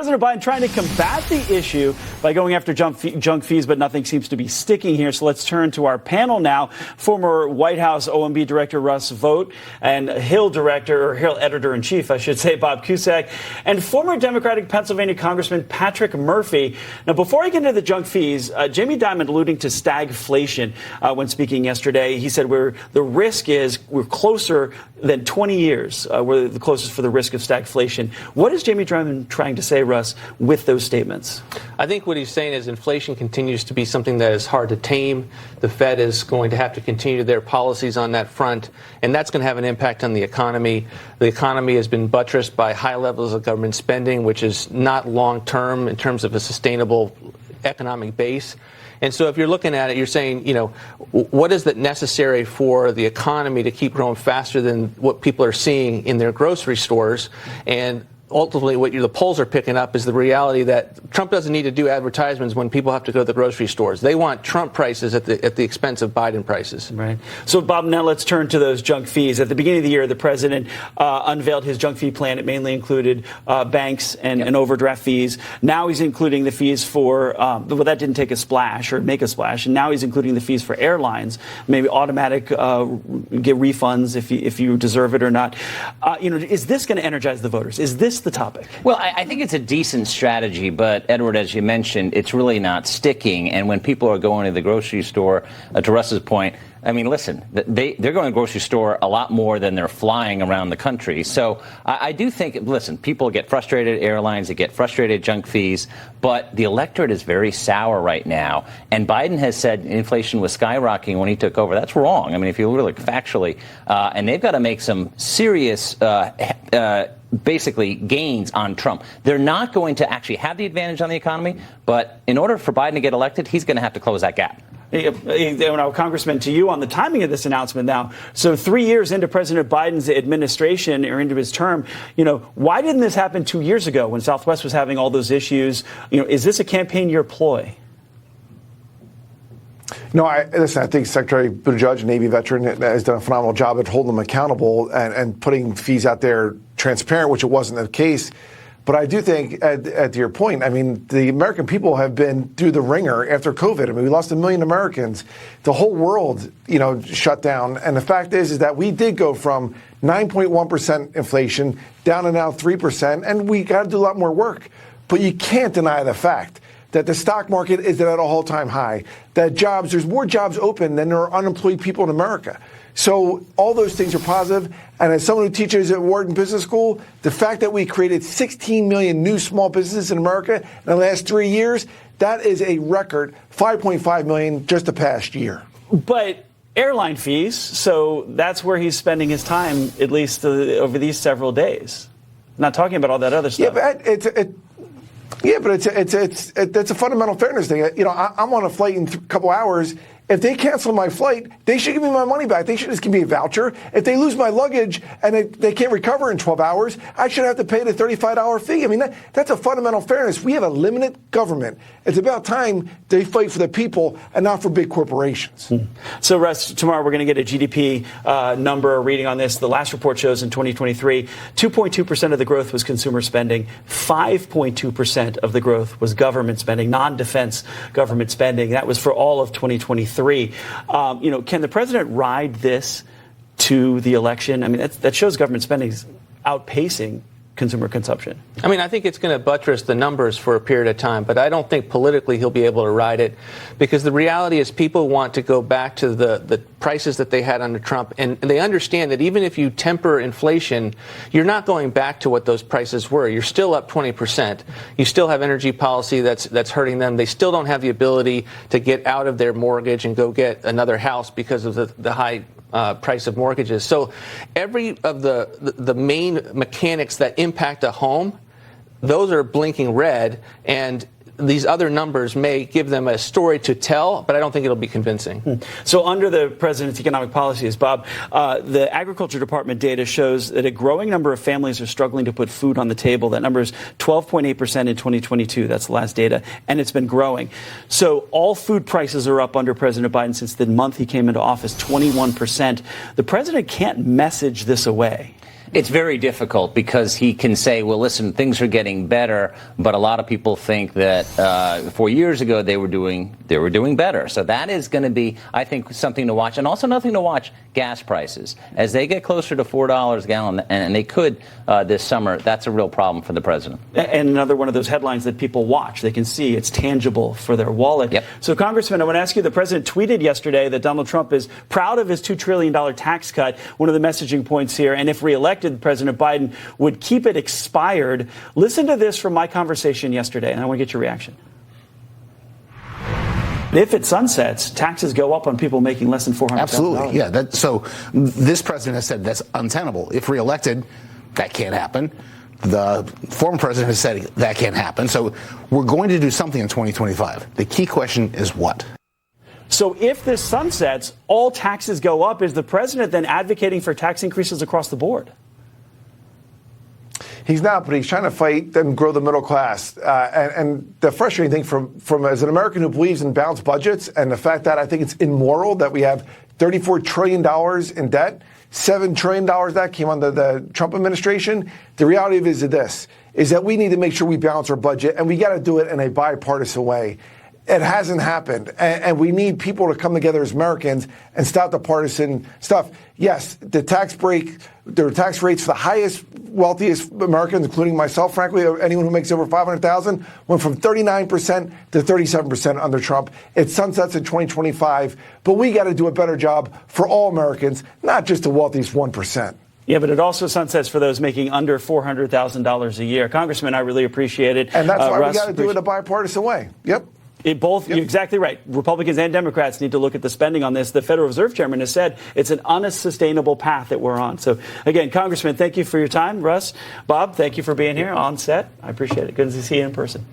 President Biden trying to combat the issue by going after junk fees, but nothing seems to be sticking here. So let's turn to our panel now. Former White House OMB Director Russ Vought and Hill Editor-in-Chief, I should say, Bob Cusack, and former Democratic Pennsylvania Congressman Patrick Murphy. Now, before I get into the junk fees, Jamie Dimon alluding to stagflation when speaking yesterday. He said the risk is we're closer than 20 years. We're the closest for the risk of stagflation. What is Jamie Dimon trying to say, Russ, with those statements? I think what he's saying is inflation continues to be something that is hard to tame. The Fed is going to have to continue their policies on that front, and that's going to have an impact on the economy. The economy has been buttressed by high levels of government spending, which is not long-term in terms of a sustainable economic base. And so if you're looking at it, you're saying, what is that necessary for the economy to keep growing faster than what people are seeing in their grocery stores? And ultimately, what the polls are picking up is the reality that Trump doesn't need to do advertisements when people have to go to the grocery stores. They want Trump prices at the expense of Biden prices. Right. So, Bob, now let's turn to those junk fees. At the beginning of the year, the president unveiled his junk fee plan. It mainly included banks and overdraft fees. Now he's including the fees for, that didn't take a splash or make a splash. And now he's including the fees for airlines, maybe automatic get refunds if you deserve it or not. Is this going to energize the voters? Is this the topic? Well, I think it's a decent strategy, but Edward, as you mentioned, it's really not sticking. And when people are going to the grocery store, to Russ's point, I mean, listen, they're going to the grocery store a lot more than they're flying around the country. So I do think, listen, people get frustrated, airlines, they get frustrated, junk fees, but the electorate is very sour right now. And Biden has said inflation was skyrocketing when he took over. That's wrong. I mean, if you look factually, and they've got to make some serious basically gains on Trump. They're not going to actually have the advantage on the economy, but in order for Biden to get elected, he's going to have to close that gap. Congressman, to you on the timing of this announcement now. So 3 years into President Biden's administration or into his term, why didn't this happen 2 years ago when Southwest was having all those issues? Is this a campaign year ploy? No, I think Secretary Buttigieg, Navy veteran, has done a phenomenal job at holding them accountable and putting fees out there transparent, which it wasn't the case. But I do think, to your point, I mean, the American people have been through the ringer after COVID. I mean, we lost 1 million Americans. The whole world, shut down. And the fact is that we did go from 9.1% inflation down to now 3%, and we got to do a lot more work. But you can't deny the fact that the stock market is at an all-time high, that there's more jobs open than there are unemployed people in America. So all those things are positive. And as someone who teaches at Wharton Business School, the fact that we created 16 million new small businesses in America in the last 3 years, that is a record, 5.5 million just the past year. But airline fees, so that's where he's spending his time, at least over these several days. Not talking about all that other stuff. Yeah, but it's a fundamental fairness thing. I'm on a flight in a couple hours. If they cancel my flight, they should give me my money back. They should just give me a voucher. If they lose my luggage and they can't recover in 12 hours, I should have to pay the $35 fee. I mean, that's a fundamental fairness. We have a limited government. It's about time they fight for the people and not for big corporations. So, Russ, tomorrow we're going to get a GDP number reading on this. The last report shows in 2023, 2.2% of the growth was consumer spending. 5.2% of the growth was government spending, non-defense government spending. That was for all of 2023. Can the president ride this to the election? I mean, that shows government spending is outpacing consumer consumption. I mean, I think it's going to buttress the numbers for a period of time, but I don't think politically he'll be able to ride it because the reality is people want to go back to the prices that they had under Trump, and they understand that even if you temper inflation, you're not going back to what those prices were. You're still up 20%. You still have energy policy that's hurting them. They still don't have the ability to get out of their mortgage and go get another house because of the high price of mortgages. So every of the main mechanics that impact a home, those are blinking red, and these other numbers may give them a story to tell, but I don't think it'll be convincing. So under the president's economic policies, Bob, the Agriculture Department data shows that a growing number of families are struggling to put food on the table. That number is 12.8% in 2022. That's the last data, and it's been growing. So all food prices are up under President Biden since the month he came into office, 21%. The president can't message this away. It's very difficult because he can say, well, listen, things are getting better, but a lot of people think that 4 years ago they were doing better. So that is going to be, I think, something to watch. And also nothing to watch, gas prices. As they get closer to $4 a gallon, and they could this summer, that's a real problem for the president. And another one of those headlines that people watch. They can see it's tangible for their wallet. Yep. So, Congressman, I want to ask you, the president tweeted yesterday that Donald Trump is proud of his $2 trillion tax cut, one of the messaging points here, and if reelected, President Biden would keep it expired. Listen to this from my conversation yesterday, and I want to get your reaction. If it sunsets, taxes go up on people making less than $400,000. Absolutely, yeah. So this president has said that's untenable. If reelected, that can't happen. The former president has said that can't happen. So we're going to do something in 2025. The key question is what? So if this sunsets, all taxes go up. Is the president then advocating for tax increases across the board? He's not, but he's trying to fight and grow the middle class. And the frustrating thing from as an American who believes in balanced budgets and the fact that I think it's immoral that we have $34 trillion in debt, $7 trillion that came under the Trump administration. The reality of it is this, is that we need to make sure we balance our budget, and we got to do it in a bipartisan way. It hasn't happened, and we need people to come together as Americans and stop the partisan stuff. Yes, the tax rates for the highest, wealthiest Americans, including myself, frankly, or anyone who makes over $500,000, went from 39% to 37% under Trump. It sunsets in 2025, but we got to do a better job for all Americans, not just the wealthiest 1%. Yeah, but it also sunsets for those making under $400,000 a year. Congressman, I really appreciate it. And that's why Russ, we got to do it in a bipartisan way. Yep. You're exactly right. Republicans and Democrats need to look at the spending on this. The Federal Reserve Chairman has said it's an unsustainable path that we're on. So, again, Congressman, thank you for your time. Russ, Bob, thank you for being here on set. I appreciate it. Good to see you in person.